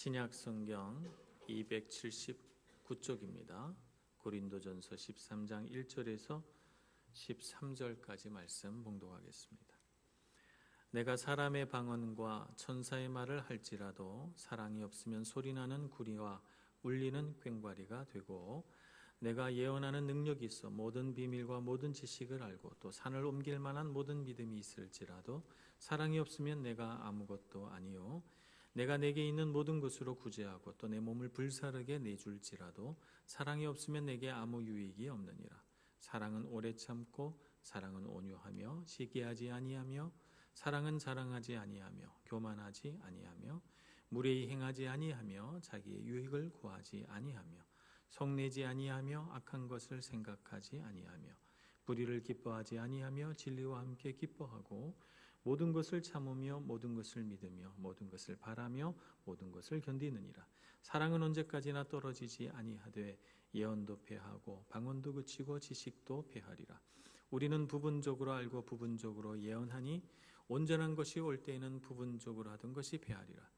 신약 성경 279쪽입니다. 고린도전서 13장 1절에서 13절까지 말씀 봉독하겠습니다. 내가 사람의 방언과 천사의 말을 할지라도 사랑이 없으면 소리나는 구리와 울리는 꽹과리가 되고, 내가 예언하는 능력이 있어 모든 비밀과 모든 지식을 알고 또 산을 옮길 만한 모든 믿음이 있을지라도 사랑이 없으면 내가 아무것도 아니요, 내가 내게 있는 모든 것으로 구제하고 또 내 몸을 불사르게 내줄지라도 사랑이 없으면 내게 아무 유익이 없느니라. 사랑은 오래 참고, 사랑은 온유하며 시기하지 아니하며, 사랑은 자랑하지 아니하며 교만하지 아니하며 무례히 행하지 아니하며 자기의 유익을 구하지 아니하며 속내지 아니하며 악한 것을 생각하지 아니하며 불의를 기뻐하지 아니하며 진리와 함께 기뻐하고 모든 것을 참으며 모든 것을 믿으며 모든 것을 바라며 모든 것을 견디느니라. 사랑은 언제까지나 떨어지지 아니하되 예언도 패하고 방언도 그치고 지식도 패하리라. 우리는 부분적으로 알고 부분적으로 예언하니 온전한 것이 올 때에는 부분적으로 하던 것이 패하리라.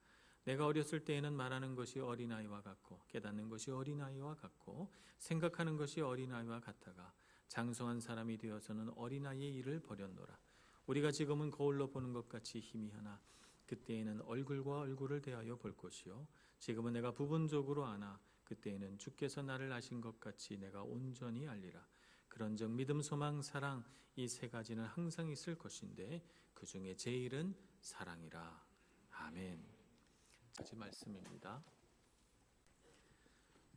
내가 어렸을 때에는 말하는 것이 어린아이와 같고 깨닫는 것이 어린아이와 같고 생각하는 것이 어린아이와 같다가 장성한 사람이 되어서는 어린아이의 일을 버렸노라. 우리가 지금은 거울로 보는 것 같이 희미하나 그때에는 얼굴과 얼굴을 대하여 볼 것이요, 지금은 내가 부분적으로 아나 그때에는 주께서 나를 아신 것 같이 내가 온전히 알리라. 그런즉 믿음, 소망, 사랑 이 세 가지는 항상 있을 것인데 그 중에 제일은 사랑이라. 아멘. 까지 말씀입니다.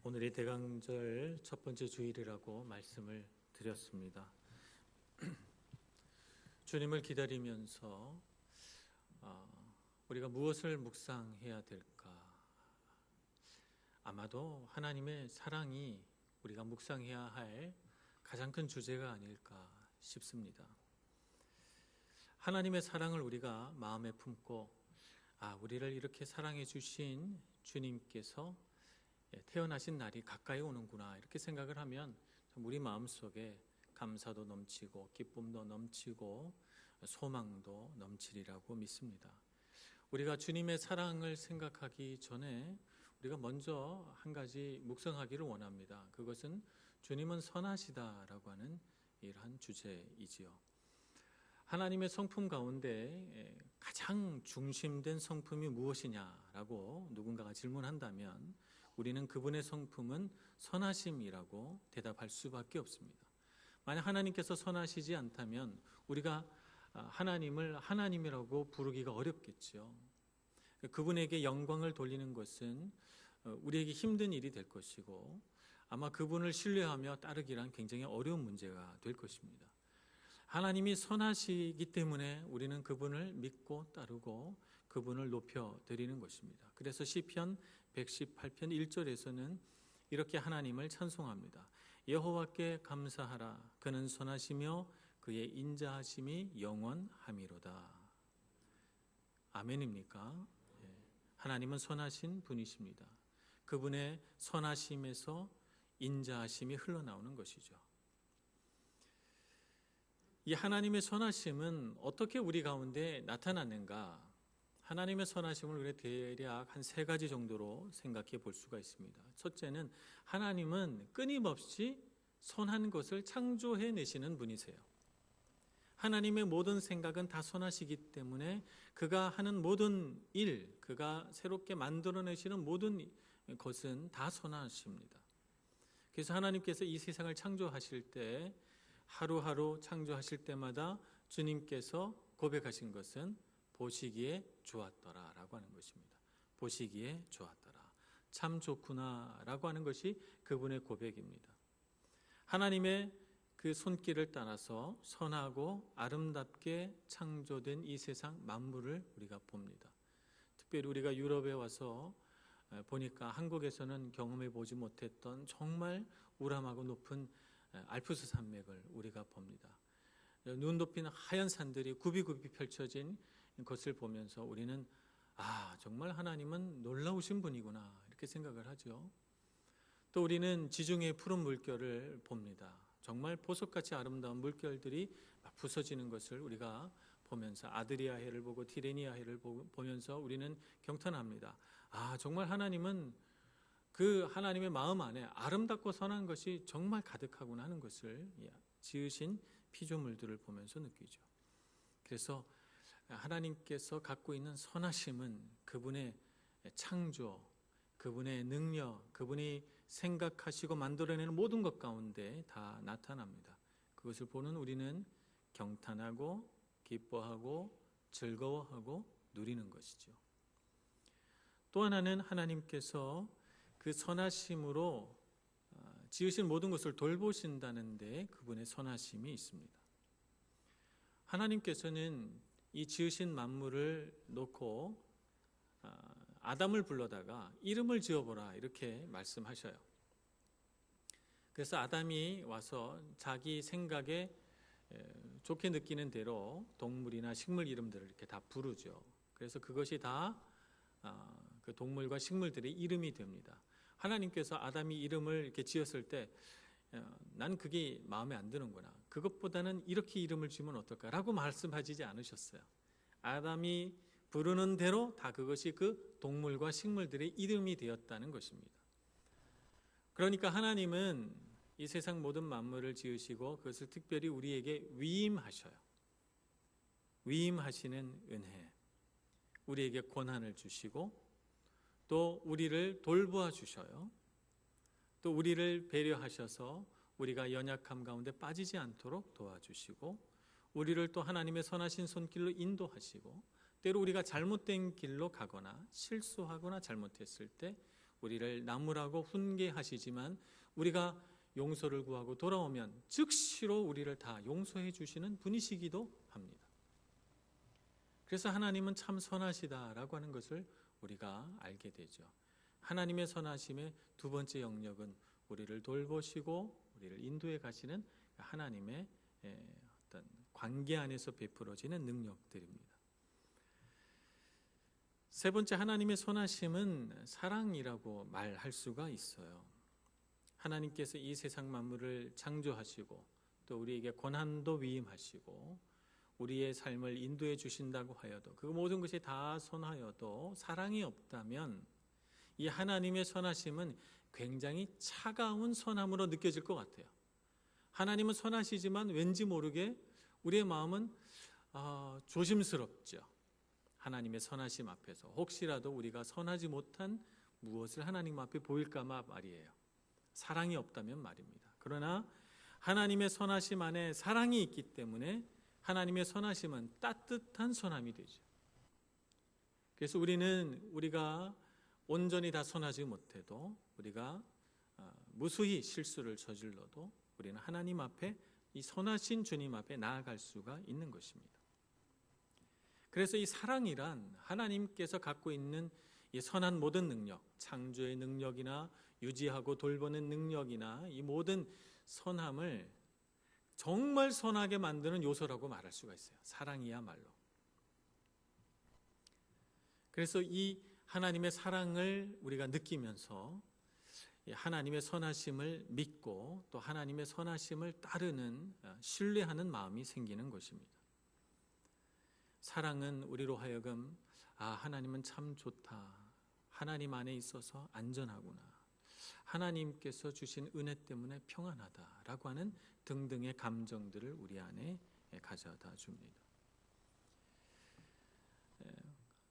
오늘이 대강절 첫 번째 주일이라고 말씀을 드렸습니다. 주님을 기다리면서 우리가 무엇을 묵상해야 될까? 아마도 하나님의 사랑이 우리가 묵상해야 할 가장 큰 주제가 아닐까 싶습니다. 하나님의 사랑을 우리가 마음에 품고 우리를 이렇게 사랑해 주신 주님께서 태어나신 날이 가까이 오는구나 이렇게 생각을 하면 우리 마음속에 감사도 넘치고 기쁨도 넘치고 소망도 넘치리라고 믿습니다. 우리가 주님의 사랑을 생각하기 전에 우리가 먼저 한 가지 묵상하기를 원합니다. 그것은 주님은 선하시다라고 하는 이러한 주제이지요. 하나님의 성품 가운데 가장 중심된 성품이 무엇이냐라고 누군가가 질문한다면 우리는 그분의 성품은 선하심이라고 대답할 수밖에 없습니다. 만약 하나님께서 선하시지 않다면 우리가 하나님을 하나님이라고 부르기가 어렵겠죠. 그분에게 영광을 돌리는 것은 우리에게 힘든 일이 될 것이고 아마 그분을 신뢰하며 따르기란 굉장히 어려운 문제가 될 것입니다. 하나님이 선하시기 때문에 우리는 그분을 믿고 따르고 그분을 높여드리는 것입니다. 그래서 시편 118편 1절에서는 이렇게 하나님을 찬송합니다. 여호와께 감사하라. 그는 선하시며 그의 인자하심이 영원함이로다. 아멘입니까? 하나님은 선하신 분이십니다. 그분의 선하심에서 인자하심이 흘러나오는 것이죠. 이 하나님의 선하심은 어떻게 우리 가운데 나타나는가? 하나님의 선하심을 우리 대략 한 세 가지 정도로 생각해 볼 수가 있습니다. 첫째는 하나님은 끊임없이 선한 것을 창조해 내시는 분이세요. 하나님의 모든 생각은 다 선하시기 때문에 그가 하는 모든 일, 그가 새롭게 만들어내시는 모든 것은 다 선하십니다. 그래서 하나님께서 이 세상을 창조하실 때 하루하루 창조하실 때마다 주님께서 고백하신 것은 보시기에 좋았더라 라고 하는 것입니다. 보시기에 좋았더라. 참 좋구나 라고 하는 것이 그분의 고백입니다. 하나님의 그 손길을 따라서 선하고 아름답게 창조된 이 세상 만물을 우리가 봅니다. 특별히 우리가 유럽에 와서 보니까 한국에서는 경험해 보지 못했던 정말 우람하고 높은 알프스 산맥을 우리가 봅니다. 눈 덮인 하얀 산들이 굽이굽이 펼쳐진 것을 보면서 우리는 정말 하나님은 놀라우신 분이구나 이렇게 생각을 하죠. 또 우리는 지중해 푸른 물결을 봅니다. 정말 보석같이 아름다운 물결들이 막 부서지는 것을 우리가 보면서 아드리아 해를 보고 티레니아 해를 보면서 우리는 경탄합니다. 아, 정말 하나님은 그 하나님의 마음 안에 아름답고 선한 것이 정말 가득하구나 하는 것을 지으신 피조물들을 보면서 느끼죠. 그래서 하나님께서 갖고 있는 선하심은 그분의 창조, 그분의 능력, 그분이 생각하시고 만들어내는 모든 것 가운데 다 나타납니다. 그것을 보는 우리는 경탄하고 기뻐하고 즐거워하고 누리는 것이죠. 또 하나는 하나님께서 그 선하심으로 지으신 모든 것을 돌보신다는 데 그분의 선하심이 있습니다. 하나님께서는 이 지으신 만물을 놓고 아담을 불러다가 이름을 지어보라 이렇게 말씀하셔요. 그래서 아담이 와서 자기 생각에 좋게 느끼는 대로 동물이나 식물 이름들을 이렇게 다 부르죠. 그래서 그것이 다 그 동물과 식물들의 이름이 됩니다. 하나님께서 아담이 이름을 이렇게 지었을 때 난 그게 마음에 안 드는구나. 그것보다는 이렇게 이름을 지으면 어떨까라고 말씀하시지 않으셨어요. 아담이 부르는 대로 다 그것이 그 동물과 식물들의 이름이 되었다는 것입니다. 그러니까 하나님은 이 세상 모든 만물을 지으시고 그것을 특별히 우리에게 위임하셔요. 위임하시는 은혜, 우리에게 권한을 주시고 또 우리를 돌보아 주셔요. 또 우리를 배려하셔서 우리가 연약함 가운데 빠지지 않도록 도와주시고 우리를 또 하나님의 선하신 손길로 인도하시고 때로 우리가 잘못된 길로 가거나 실수하거나 잘못했을 때 우리를 나무라고 훈계하시지만 우리가 용서를 구하고 돌아오면 즉시로 우리를 다 용서해 주시는 분이시기도 합니다. 그래서 하나님은 참 선하시다라고 하는 것을 우리가 알게 되죠. 하나님의 선하심의 두 번째 영역은 우리를 돌보시고 우리를 인도해 가시는 하나님의 어떤 관계 안에서 베풀어지는 능력들입니다. 세 번째, 하나님의 선하심은 사랑이라고 말할 수가 있어요. 하나님께서 이 세상 만물을 창조하시고 또 우리에게 권한도 위임하시고 우리의 삶을 인도해 주신다고 하여도 그 모든 것이 다 선하여도 사랑이 없다면 이 하나님의 선하심은 굉장히 차가운 선함으로 느껴질 것 같아요. 하나님은 선하시지만 왠지 모르게 우리의 마음은 조심스럽죠. 하나님의 선하심 앞에서 혹시라도 우리가 선하지 못한 무엇을 하나님 앞에 보일까 말이에요. 사랑이 없다면 말입니다. 그러나 하나님의 선하심 안에 사랑이 있기 때문에 하나님의 선하심은 따뜻한 선함이 되죠. 그래서 우리가 온전히 다 선하지 못해도 우리가 무수히 실수를 저질러도 우리는 하나님 앞에 이 선하신 주님 앞에 나아갈 수가 있는 것입니다. 그래서 이 사랑이란 하나님께서 갖고 있는 이 선한 모든 능력, 창조의 능력이나 유지하고 돌보는 능력이나 이 모든 선함을 정말 선하게 만드는 요소라고 말할 수가 있어요. 사랑이야말로. 그래서 이 하나님의 사랑을 우리가 느끼면서 하나님의 선하심을 믿고 또 하나님의 선하심을 따르는 신뢰하는 마음이 생기는 것입니다. 사랑은 우리로 하여금 하나님은 참 좋다. 하나님 안에 있어서 안전하구나. 하나님께서 주신 은혜 때문에 평안하다라고 하는 등등의 감정들을 우리 안에 가져다 줍니다.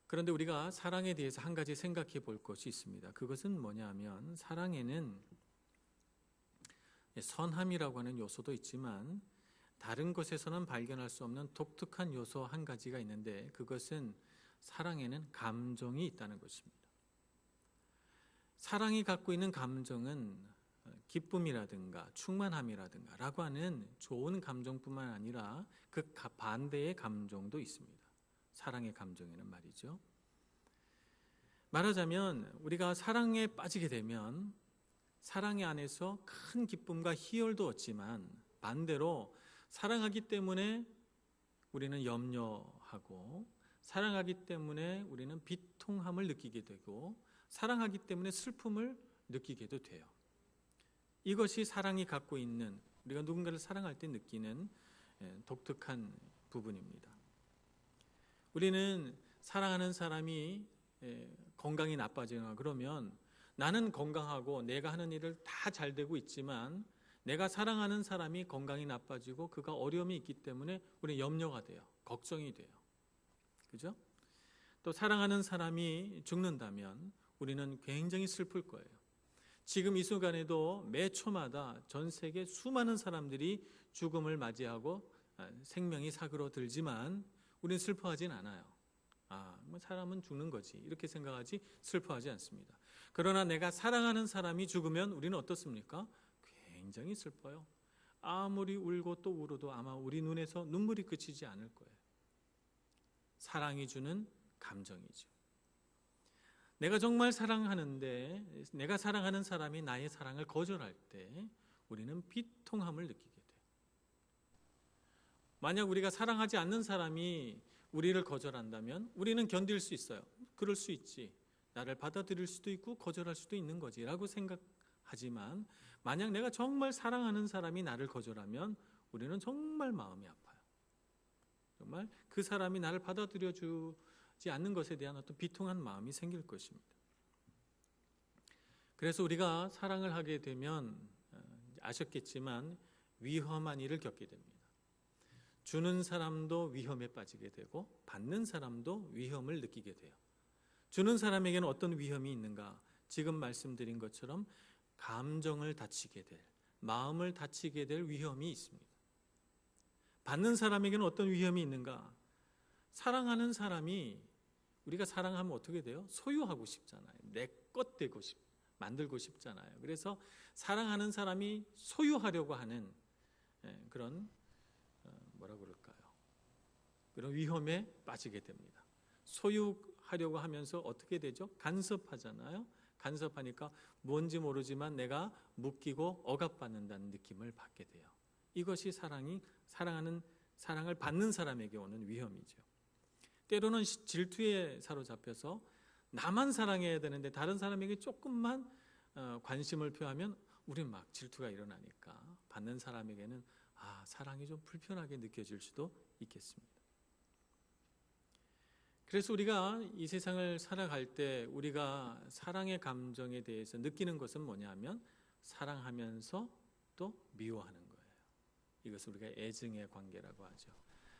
그런데 우리가 사랑에 대해서 한 가지 생각해 볼 것이 있습니다. 그것은 뭐냐면 사랑에는 선함이라고 하는 요소도 있지만 다른 것에서는 발견할 수 없는 독특한 요소 한 가지가 있는데 그것은 사랑에는 감정이 있다는 것입니다. 사랑이 갖고 있는 감정은 기쁨이라든가 충만함이라든가 라고 하는 좋은 감정뿐만 아니라 그 반대의 감정도 있습니다. 사랑의 감정에는 말이죠. 말하자면 우리가 사랑에 빠지게 되면 사랑의 안에서 큰 기쁨과 희열도 얻지만 반대로 사랑하기 때문에 우리는 염려하고 사랑하기 때문에 우리는 비통함을 느끼게 되고 사랑하기 때문에 슬픔을 느끼게도 돼요. 이것이 사랑이 갖고 있는 우리가 누군가를 사랑할 때 느끼는 독특한 부분입니다. 우리는 사랑하는 사람이 건강이 나빠지거나 그러면 나는 건강하고 내가 하는 일을 다 잘 되고 있지만 내가 사랑하는 사람이 건강이 나빠지고 그가 어려움이 있기 때문에 우리는 염려가 돼요. 걱정이 돼요. 그죠? 또 사랑하는 사람이 죽는다면 우리는 굉장히 슬플 거예요. 지금 이 순간에도 매 초마다 전 세계 수많은 사람들이 죽음을 맞이하고 생명이 사그러들지만 우리는 슬퍼하진 않아요. 뭐 사람은 죽는 거지 이렇게 생각하지 슬퍼하지 않습니다. 그러나 내가 사랑하는 사람이 죽으면 우리는 어떻습니까? 굉장히 슬퍼요. 아무리 울고 또 울어도 아마 우리 눈에서 눈물이 그치지 않을 거예요. 사랑이 주는 감정이죠. 내가 정말 사랑하는데 내가 사랑하는 사람이 나의 사랑을 거절할 때 우리는 비통함을 느끼게 돼요. 만약 우리가 사랑하지 않는 사람이 우리를 거절한다면 우리는 견딜 수 있어요. 그럴 수 있지. 나를 받아들일 수도 있고 거절할 수도 있는 거지 라고 생각하지만 만약 내가 정말 사랑하는 사람이 나를 거절하면 우리는 정말 마음이 아파요. 정말 그 사람이 나를 받아들여 주지 않는 것에 대한 어떤 비통한 마음이 생길 것입니다. 그래서 우리가 사랑을 하게 되면 아셨겠지만 위험한 일을 겪게 됩니다. 주는 사람도 위험에 빠지게 되고 받는 사람도 위험을 느끼게 돼요. 주는 사람에게는 어떤 위험이 있는가? 지금 말씀드린 것처럼 감정을 다치게 될, 마음을 다치게 될 위험이 있습니다. 받는 사람에게는 어떤 위험이 있는가? 사랑하는 사람이 우리가 사랑하면 어떻게 돼요? 소유하고 싶잖아요. 내 것 되고 만들고 싶잖아요. 그래서 사랑하는 사람이 소유하려고 하는 그런 뭐라 그럴까요? 그런 위험에 빠지게 됩니다. 소유하려고 하면서 어떻게 되죠? 간섭하잖아요. 간섭하니까 뭔지 모르지만 내가 묶이고 억압받는다는 느낌을 받게 돼요. 이것이 사랑을 받는 사람에게 오는 위험이죠. 때로는 질투에 사로잡혀서 나만 사랑해야 되는데 다른 사람에게 조금만 관심을 표하면 우린 막 질투가 일어나니까 받는 사람에게는 사랑이 좀 불편하게 느껴질 수도 있겠습니다. 그래서 우리가 이 세상을 살아갈 때 우리가 사랑의 감정에 대해서 느끼는 것은 뭐냐면 사랑하면서 또 미워하는 거예요. 이것을 우리가 애증의 관계라고 하죠.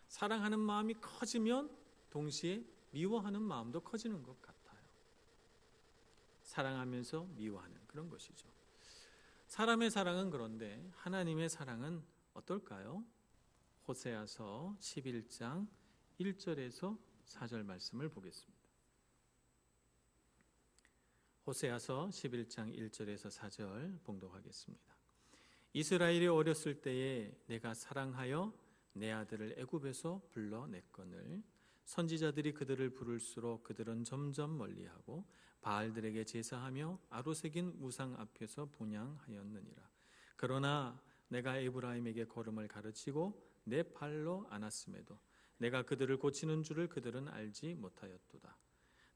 사랑하는 마음이 커지면 동시에 미워하는 마음도 커지는 것 같아요. 사랑하면서 미워하는 그런 것이죠. 사람의 사랑은 그런데 하나님의 사랑은 어떨까요? 호세아서 11장 1절에서 4절 말씀을 보겠습니다. 호세아서 11장 1절에서 4절 봉독하겠습니다. 이스라엘이 어렸을 때에 내가 사랑하여 내 아들을 애굽에서 불러냈거늘 선지자들이 그들을 부를수록 그들은 점점 멀리하고 바알들에게 제사하며 아로새긴 우상 앞에서 분향하였느니라. 그러나 내가 에브라임에게 걸음을 가르치고 내 팔로 안았음에도 내가 그들을 고치는 줄을 그들은 알지 못하였도다.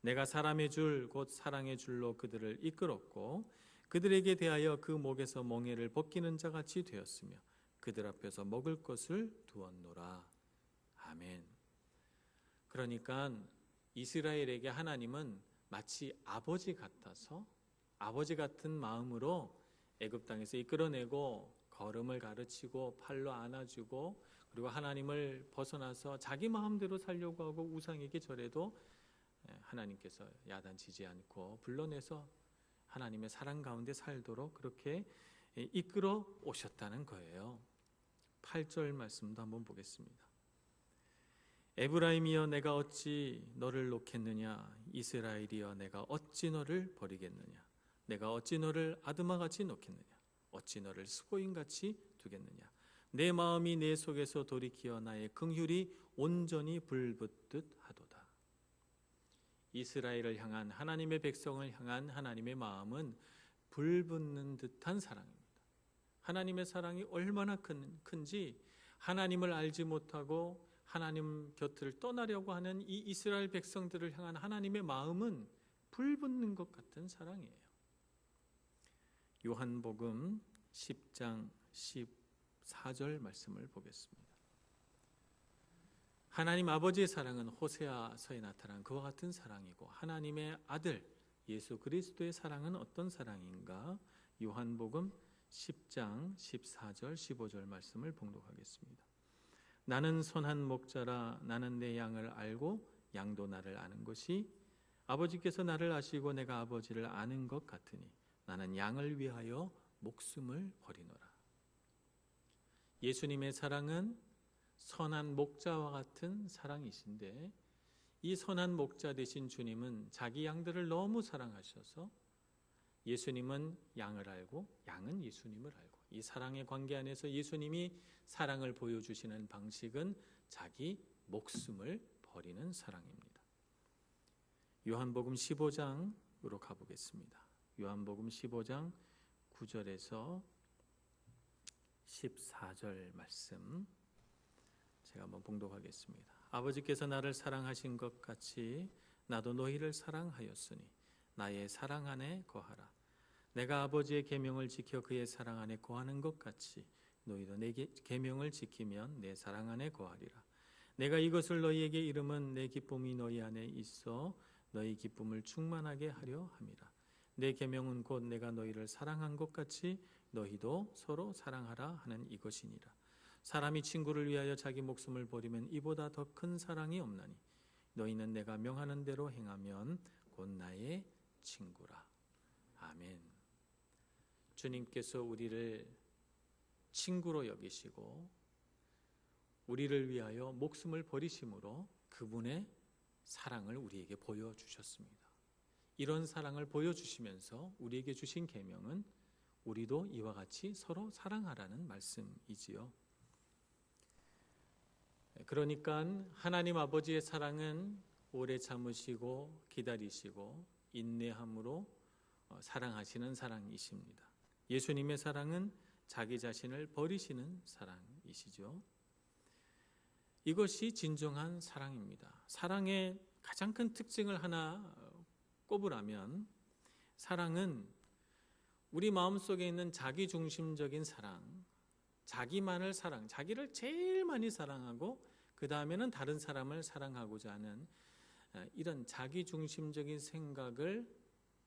내가 사람의 줄 곧 사랑의 줄로 그들을 이끌었고 그들에게 대하여 그 목에서 멍에를 벗기는 자같이 되었으며 그들 앞에서 먹을 것을 두었노라. 아멘. 그러니까 이스라엘에게 하나님은 마치 아버지 같아서 아버지 같은 마음으로 애굽 땅에서 이끌어내고 걸음을 가르치고 팔로 안아주고 그리고 하나님을 벗어나서 자기 마음대로 살려고 하고 우상에게 절해도 하나님께서 야단치지 않고 불러내서 하나님의 사랑 가운데 살도록 그렇게 이끌어 오셨다는 거예요. 8절 말씀도 한번 보겠습니다. 에브라임이여 내가 어찌 너를 놓겠느냐 이스라엘이여 내가 어찌 너를 버리겠느냐 내가 어찌 너를 아드마같이 놓겠느냐 어찌 너를 스고인같이 두겠느냐 내 마음이 내 속에서 돌이키어 나의 긍휼이 온전히 불붙듯 하도다. 이스라엘을 향한 하나님의 백성을 향한 하나님의 마음은 불붙는 듯한 사랑입니다. 하나님의 사랑이 얼마나 큰지 하나님을 알지 못하고 하나님 곁을 떠나려고 하는 이 이스라엘 백성들을 향한 하나님의 마음은 불붙는 것 같은 사랑이에요. 요한복음 10장 14절 말씀을 보겠습니다. 하나님 아버지의 사랑은 호세아서에 나타난 그와 같은 사랑이고, 하나님의 아들 예수 그리스도의 사랑은 어떤 사랑인가? 요한복음 10장 14절 15절 말씀을 봉독하겠습니다. 나는 선한 목자라. 나는 내 양을 알고 양도 나를 아는 것이 아버지께서 나를 아시고 내가 아버지를 아는 것 같으니 나는 양을 위하여 목숨을 버리노라. 예수님의 사랑은 선한 목자와 같은 사랑이신데, 이 선한 목자 되신 주님은 자기 양들을 너무 사랑하셔서 예수님은 양을 알고 양은 예수님을 알고, 이 사랑의 관계 안에서 예수님이 사랑을 보여주시는 방식은 자기 목숨을 버리는 사랑입니다. 요한복음 15장으로 가보겠습니다. 요한복음 15장 9절에서 14절 말씀 제가 한번 봉독하겠습니다. 아버지께서 나를 사랑하신 것 같이 나도 너희를 사랑하였으니 나의 사랑 안에 거하라. 내가 아버지의 계명을 지켜 그의 사랑 안에 거하는 것 같이 너희도 내 계명을 지키면 내 사랑 안에 거하리라. 내가 이것을 너희에게 이름은 내 기쁨이 너희 안에 있어 너희 기쁨을 충만하게 하려 함이라. 내 계명은 곧 내가 너희를 사랑한 것 같이 너희도 서로 사랑하라 하는 이것이니라. 사람이 친구를 위하여 자기 목숨을 버리면 이보다 더 큰 사랑이 없나니 너희는 내가 명하는 대로 행하면 곧 나의 친구라. 아멘. 주님께서 우리를 친구로 여기시고 우리를 위하여 목숨을 버리심으로 그분의 사랑을 우리에게 보여주셨습니다. 이런 사랑을 보여주시면서 우리에게 주신 계명은 우리도 이와 같이 서로 사랑하라는 말씀이지요. 그러니까 하나님 아버지의 사랑은 오래 참으시고 기다리시고 인내함으로 사랑하시는 사랑이십니다. 예수님의 사랑은 자기 자신을 버리시는 사랑이시죠. 이것이 진정한 사랑입니다. 사랑의 가장 큰 특징을 하나 꼽으라면, 사랑은 우리 마음속에 있는 자기중심적인 사랑, 자기만을 자기를 제일 많이 사랑하고 그 다음에는 다른 사람을 사랑하고자 하는 이런 자기중심적인 생각을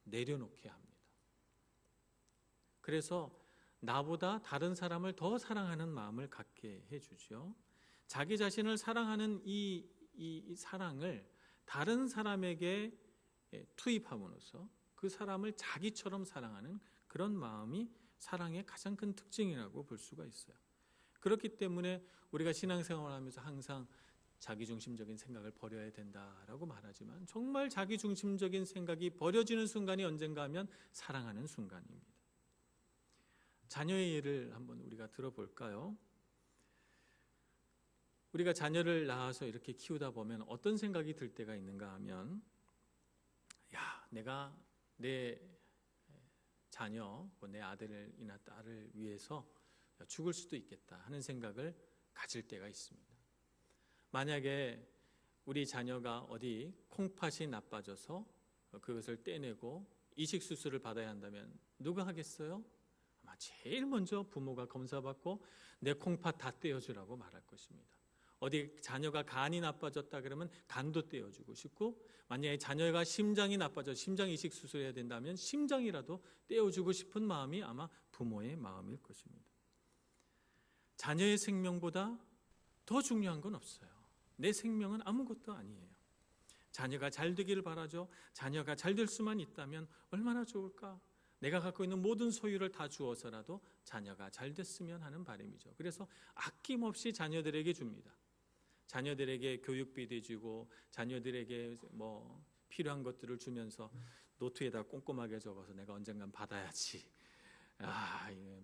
내려놓게 합니다. 그래서 나보다 다른 사람을 더 사랑하는 마음을 갖게 해주죠. 자기 자신을 사랑하는 이 사랑을 다른 사람에게 투입함으로써 그 사람을 자기처럼 사랑하는 그런 마음이 사랑의 가장 큰 특징이라고 볼 수가 있어요. 그렇기 때문에 우리가 신앙생활을 하면서 항상 자기중심적인 생각을 버려야 된다라고 말하지만, 정말 자기중심적인 생각이 버려지는 순간이 언젠가 하면 사랑하는 순간입니다. 자녀의 예를 한번 우리가 들어볼까요? 우리가 자녀를 낳아서 이렇게 키우다 보면 어떤 생각이 들 때가 있는가 하면, 내가 내 자녀, 내 아들이나 딸을 위해서 죽을 수도 있겠다 하는 생각을 가질 때가 있습니다. 만약에 우리 자녀가 어디 콩팥이 나빠져서 그것을 떼내고 이식 수술을 받아야 한다면 누가 하겠어요? 아마 제일 먼저 부모가 검사받고 내 콩팥 다 떼어주라고 말할 것입니다. 어디 자녀가 간이 나빠졌다 그러면 간도 떼어주고 싶고, 만약에 자녀가 심장이 나빠져 심장 이식 수술해야 된다면 심장이라도 떼어주고 싶은 마음이 아마 부모의 마음일 것입니다. 자녀의 생명보다 더 중요한 건 없어요. 내 생명은 아무것도 아니에요. 자녀가 잘 되기를 바라죠. 자녀가 잘 될 수만 있다면 얼마나 좋을까? 내가 갖고 있는 모든 소유를 다 주어서라도 자녀가 잘 됐으면 하는 바람이죠. 그래서 아낌없이 자녀들에게 줍니다. 자녀들에게 교육비도 주고 자녀들에게 필요한 것들을 주면서 노트에다 꼼꼼하게 적어서 내가 언젠간 받아야지.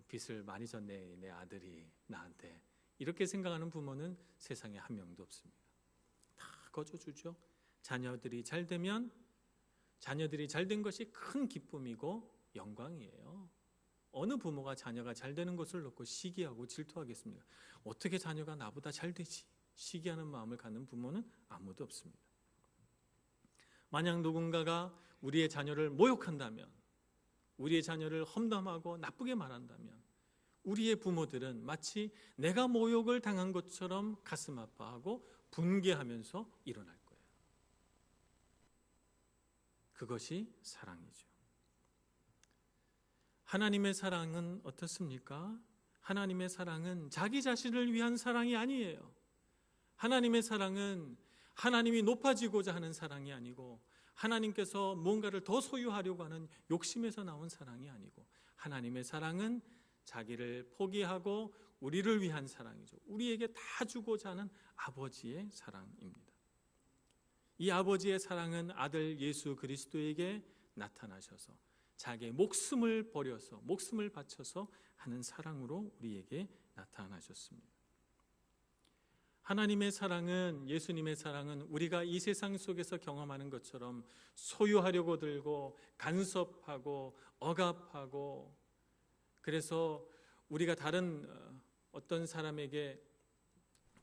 빚을 많이 졌네 내 아들이 나한테. 이렇게 생각하는 부모는 세상에 한 명도 없습니다. 다 거저주죠. 자녀들이 잘 되면 자녀들이 잘 된 것이 큰 기쁨이고 영광이에요. 어느 부모가 자녀가 잘 되는 것을 놓고 시기하고 질투하겠습니까? 어떻게 자녀가 나보다 잘 되지? 시기하는 마음을 갖는 부모는 아무도 없습니다. 만약 누군가가 우리의 자녀를 모욕한다면, 우리의 자녀를 험담하고 나쁘게 말한다면, 우리의 부모들은 마치 내가 모욕을 당한 것처럼 가슴 아파하고 분개하면서 일어날 거예요. 그것이 사랑이죠. 하나님의 사랑은 어떻습니까? 하나님의 사랑은 자기 자신을 위한 사랑이 아니에요. 하나님의 사랑은 하나님이 높아지고자 하는 사랑이 아니고 하나님께서 뭔가를 더 소유하려고 하는 욕심에서 나온 사랑이 아니고 하나님의 사랑은 자기를 포기하고 우리를 위한 사랑이죠. 우리에게 다 주고자 하는 아버지의 사랑입니다. 이 아버지의 사랑은 아들 예수 그리스도에게 나타나셔서 자기의 목숨을 버려서 목숨을 바쳐서 하는 사랑으로 우리에게 나타나셨습니다. 하나님의 사랑은, 예수님의 사랑은 우리가 이 세상 속에서 경험하는 것처럼 소유하려고 들고 간섭하고 억압하고 그래서 우리가 다른 어떤 사람에게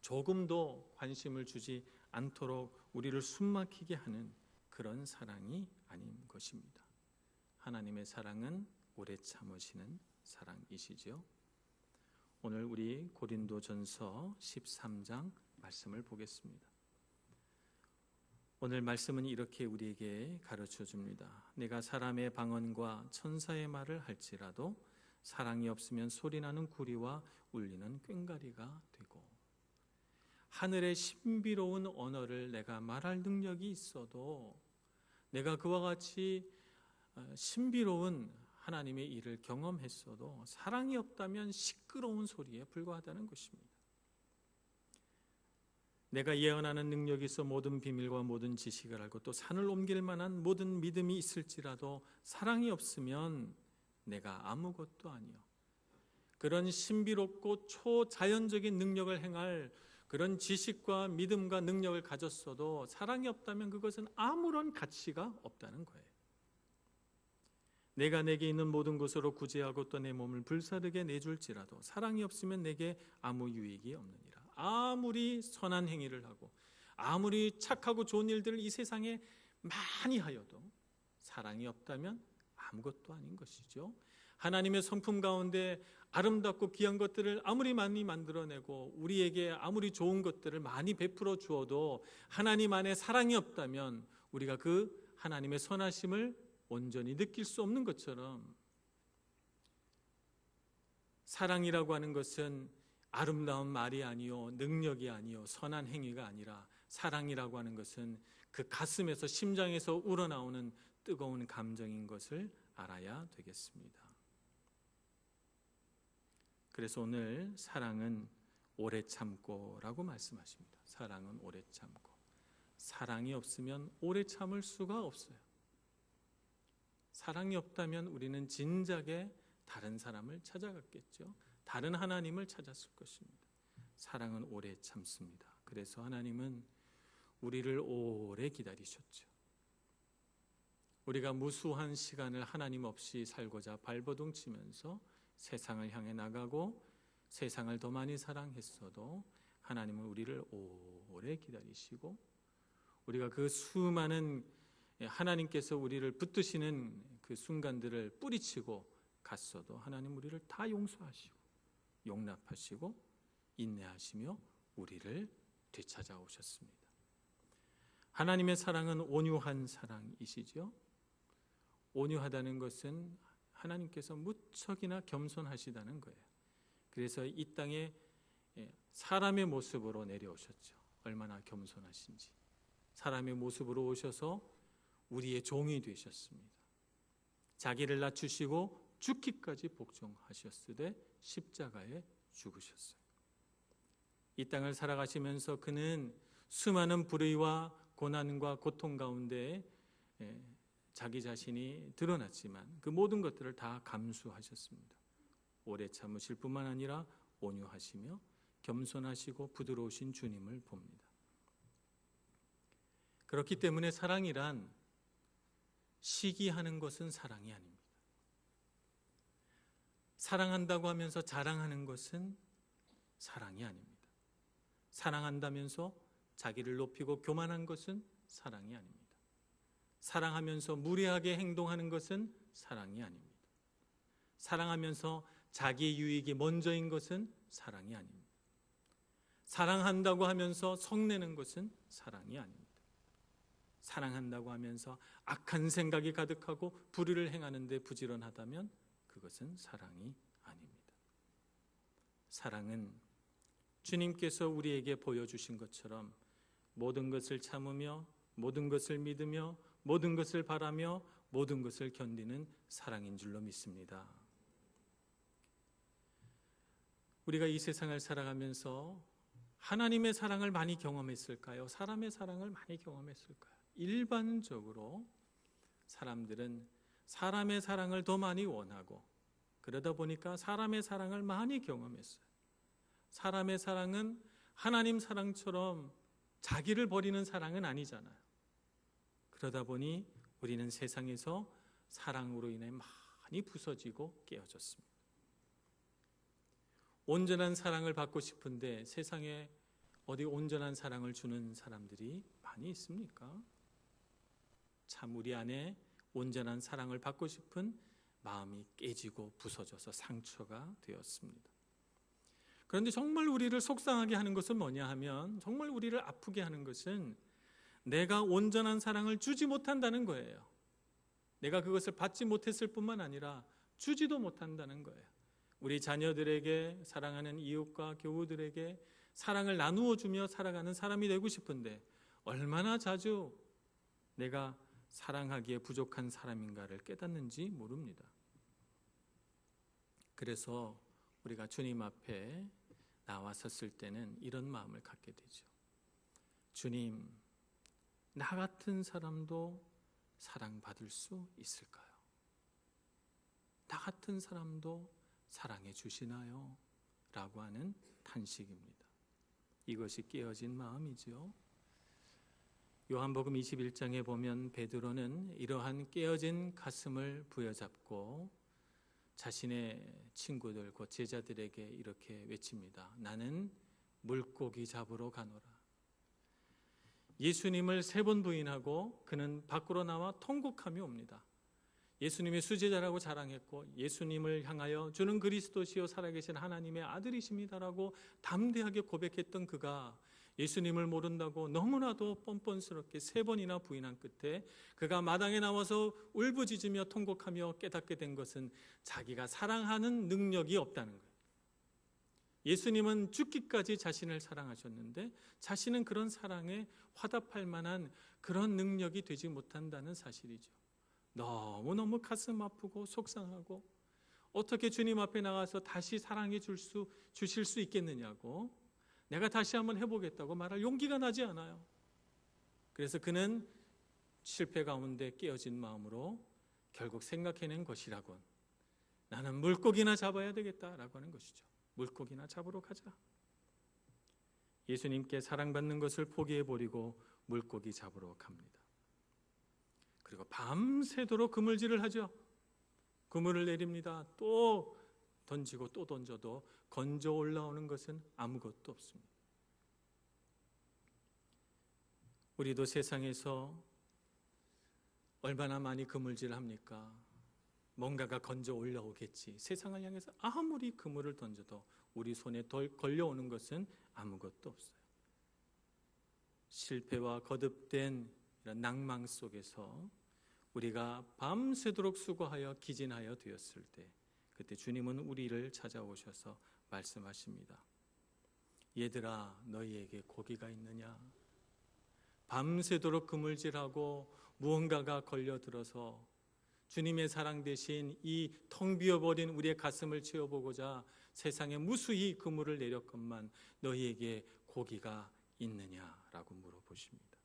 조금도 관심을 주지 않도록 우리를 숨막히게 하는 그런 사랑이 아닌 것입니다. 하나님의 사랑은 오래 참으시는 사랑이시죠. 오늘 우리 고린도전서 13장 말씀을 보겠습니다. 오늘 말씀은 이렇게 우리에게 가르쳐 줍니다. 내가 사람의 방언과 천사의 말을 할지라도 사랑이 없으면 소리나는 구리와 울리는 꽹과리가 되고 하늘의 신비로운 언어를 내가 말할 능력이 있어도 내가 그와 같이 신비로운 하나님의 일을 경험했어도 사랑이 없다면 시끄러운 소리에 불과하다는 것입니다. 내가 예언하는 능력이 있어 모든 비밀과 모든 지식을 알고 또 산을 옮길 만한 모든 믿음이 있을지라도 사랑이 없으면 내가 아무것도 아니요. 그런 신비롭고 초자연적인 능력을 행할 그런 지식과 믿음과 능력을 가졌어도 사랑이 없다면 그것은 아무런 가치가 없다는 거예요. 내가 내게 있는 모든 것으로 구제하고 또 내 몸을 불사르게 내줄지라도 사랑이 없으면 내게 아무 유익이 없느니라. 아무리 선한 행위를 하고 아무리 착하고 좋은 일들을 이 세상에 많이 하여도 사랑이 없다면 아무것도 아닌 것이죠. 하나님의 성품 가운데 아름답고 귀한 것들을 아무리 많이 만들어내고 우리에게 아무리 좋은 것들을 많이 베풀어 주어도 하나님 안에 사랑이 없다면 우리가 그 하나님의 선하심을 온전히 느낄 수 없는 것처럼 사랑이라고 하는 것은 아름다운 말이 아니요 능력이 아니요 선한 행위가 아니라 사랑이라고 하는 것은 그 가슴에서 심장에서 우러나오는 뜨거운 감정인 것을 알아야 되겠습니다. 그래서 오늘 사랑은 오래 참고라고 말씀하십니다. 사랑은 오래 참고. 사랑이 없으면 오래 참을 수가 없어요. 사랑이 없다면 우리는 진작에 다른 사람을 찾아갔겠죠. 다른 하나님을 찾았을 것입니다. 사랑은 오래 참습니다. 그래서 하나님은 우리를 오래 기다리셨죠. 우리가 무수한 시간을 하나님 없이 살고자 발버둥 치면서 세상을 향해 나가고 세상을 더 많이 사랑했어도 하나님은 우리를 오래 기다리시고 우리가 그 수많은 하나님께서 우리를 붙드시는 그 순간들을 뿌리치고 갔어도 하나님 우리를 다 용서하시고 용납하시고 인내하시며 우리를 되찾아오셨습니다. 하나님의 사랑은 온유한 사랑이시죠. 온유하다는 것은 하나님께서 무척이나 겸손하시다는 거예요. 그래서 이 땅에 사람의 모습으로 내려오셨죠. 얼마나 겸손하신지. 사람의 모습으로 오셔서 우리의 종이 되셨습니다. 자기를 낮추시고 죽기까지 복종하셨으되 십자가에 죽으셨어요. 이 땅을 살아가시면서 그는 수많은 불의와 고난과 고통 가운데 자기 자신이 드러났지만 그 모든 것들을 다 감수하셨습니다. 오래 참으실 뿐만 아니라 온유하시며 겸손하시고 부드러우신 주님을 봅니다. 그렇기 때문에 사랑이란 시기하는 것은 사랑이 아닙니다. 사랑한다고 하면서 자랑하는 것은 사랑이 아닙니다. 사랑한다면서 자기를 높이고 교만한 것은 사랑이 아닙니다. 사랑하면서 무례하게 행동하는 것은 사랑이 아닙니다. 사랑하면서 자기의 유익이 먼저인 것은 사랑이 아닙니다. 사랑한다고 하면서 성내는 것은 사랑이 아닙니다. 사랑한다고 하면서 악한 생각이 가득하고 불의를 행하는 데 부지런하다면 그것은 사랑이 아닙니다. 사랑은 주님께서 우리에게 보여주신 것처럼 모든 것을 참으며 모든 것을 믿으며 모든 것을 바라며 모든 것을 견디는 사랑인 줄로 믿습니다. 우리가 이 세상을 살아가면서 하나님의 사랑을 많이 경험했을까요? 사람의 사랑을 많이 경험했을까요? 일반적으로 사람들은 사람의 사랑을 더 많이 원하고 그러다 보니까 사람의 사랑을 많이 경험했어요. 사람의 사랑은 하나님 사랑처럼 자기를 버리는 사랑은 아니잖아요. 그러다 보니 우리는 세상에서 사랑으로 인해 많이 부서지고 깨어졌습니다. 온전한 사랑을 받고 싶은데 세상에 어디 온전한 사랑을 주는 사람들이 많이 있습니까? 참 우리 안에 온전한 사랑을 받고 싶은 마음이 깨지고 부서져서 상처가 되었습니다. 그런데 정말 우리를 속상하게 하는 것은 뭐냐 하면, 정말 우리를 아프게 하는 것은 내가 온전한 사랑을 주지 못한다는 거예요. 내가 그것을 받지 못했을 뿐만 아니라 주지도 못한다는 거예요. 우리 자녀들에게, 사랑하는 이웃과 교우들에게 사랑을 나누어 주며 살아가는 사람이 되고 싶은데 얼마나 자주 내가 사랑하기에 부족한 사람인가를 깨닫는지 모릅니다. 그래서 우리가 주님 앞에 나와섰을 때는 이런 마음을 갖게 되죠. 주님, 나 같은 사람도 사랑받을 수 있을까요? 나 같은 사람도 사랑해 주시나요? 라고 하는 탄식입니다. 이것이 깨어진 마음이죠. 요한복음 21장에 보면 베드로는 이러한 깨어진 가슴을 부여잡고 자신의 친구들, 곧 제자들에게 이렇게 외칩니다. 나는 물고기 잡으러 가노라. 예수님을 3번 부인하고 그는 밖으로 나와 통곡하며 옵니다. 예수님의 수제자라고 자랑했고 예수님을 향하여 주는 그리스도시요 살아계신 하나님의 아들이십니다라고 담대하게 고백했던 그가 예수님을 모른다고 너무나도 뻔뻔스럽게 3번이나 부인한 끝에 그가 마당에 나와서 울부짖으며 통곡하며 깨닫게 된 것은 자기가 사랑하는 능력이 없다는 거예요. 예수님은 죽기까지 자신을 사랑하셨는데 자신은 그런 사랑에 화답할 만한 그런 능력이 되지 못한다는 사실이죠. 너무너무 가슴 아프고 속상하고 어떻게 주님 앞에 나가서 다시 사랑해 주실 수 있겠느냐고, 내가 다시 한번 해보겠다고 말할 용기가 나지 않아요. 그래서 그는 실패 가운데 깨어진 마음으로 결국 생각해낸 것이라곤 나는 물고기나 잡아야 되겠다라고 하는 것이죠. 물고기나 잡으러 가자. 예수님께 사랑받는 것을 포기해버리고 물고기 잡으러 갑니다. 그리고 밤새도록 그물질을 하죠. 그물을 내립니다. 또 던지고 또 던져도 건져 올라오는 것은 아무것도 없습니다. 우리도 세상에서 얼마나 많이 그물질을 합니까? 뭔가가 건져 올라오겠지. 세상을 향해서 아무리 그물을 던져도 우리 손에 걸려오는 것은 아무것도 없어요. 실패와 거듭된 이런 낭망 속에서 우리가 밤새도록 수고하여 기진하여 되었을 때, 그때 주님은 우리를 찾아오셔서 말씀하십니다. 얘들아, 너희에게 고기가 있느냐? 밤새도록 그물질하고 무언가가 걸려들어서 주님의 사랑 대신 이 텅 비어버린 우리의 가슴을 채워보고자 세상에 무수히 그물을 내렸건만 너희에게 고기가 있느냐라고 물어보십니다.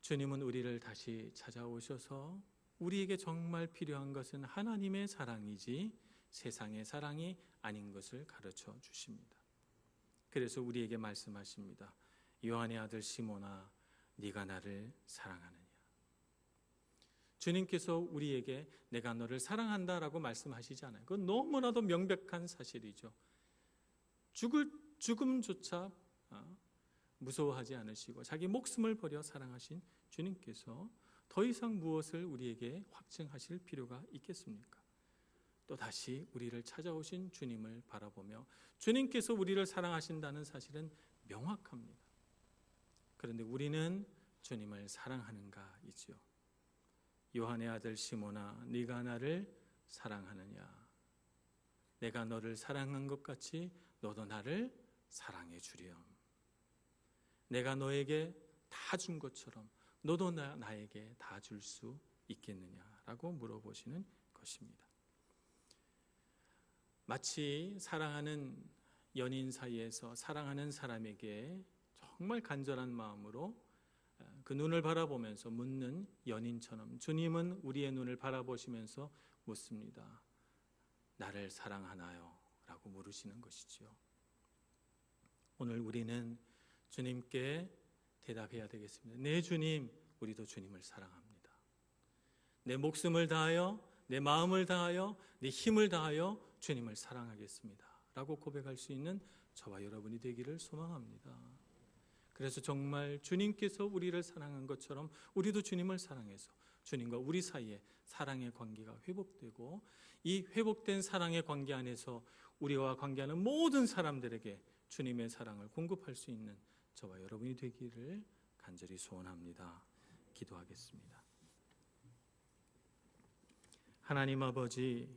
주님은 우리를 다시 찾아오셔서 우리에게 정말 필요한 것은 하나님의 사랑이지 세상의 사랑이 아닌 것을 가르쳐 주십니다. 그래서 우리에게 말씀하십니다. 요한의 아들 시몬아, 네가 나를 사랑하느냐? 주님께서 우리에게 내가 너를 사랑한다라고 말씀하시지 않아요. 그건 너무나도 명백한 사실이죠. 죽음조차 무서워하지 않으시고 자기 목숨을 버려 사랑하신 주님께서 더 이상 무엇을 우리에게 확증하실 필요가 있겠습니까? 또 다시 우리를 찾아오신 주님을 바라보며 주님께서 우리를 사랑하신다는 사실은 명확합니다. 그런데 우리는 주님을 사랑하는가이지요. 요한의 아들 시몬아, 네가 나를 사랑하느냐? 내가 너를 사랑한 것 같이 너도 나를 사랑해 주렴. 내가 너에게 다 준 것처럼 너도 나에게 다 줄 수 있겠느냐라고 물어보시는 것입니다. 마치 사랑하는 연인 사이에서 사랑하는 사람에게 정말 간절한 마음으로 그 눈을 바라보면서 묻는 연인처럼 주님은 우리의 눈을 바라보시면서 묻습니다. 나를 사랑하나요? 라고 물으시는 것이지요. 오늘 우리는 주님께 대답해야 되겠습니다. 네, 주님, 우리도 주님을 사랑합니다. 내 목숨을 다하여, 내 마음을 다하여, 내 힘을 다하여 주님을 사랑하겠습니다. 라고 고백할 수 있는 저와 여러분이 되기를 소망합니다. 그래서 정말 주님께서 우리를 사랑한 것처럼 우리도 주님을 사랑해서 주님과 우리 사이에 사랑의 관계가 회복되고 이 회복된 사랑의 관계 안에서 우리와 관계하는 모든 사람들에게 주님의 사랑을 공급할 수 있는 저와 여러분이 되기를 간절히 소원합니다. 기도하겠습니다. 하나님 아버지,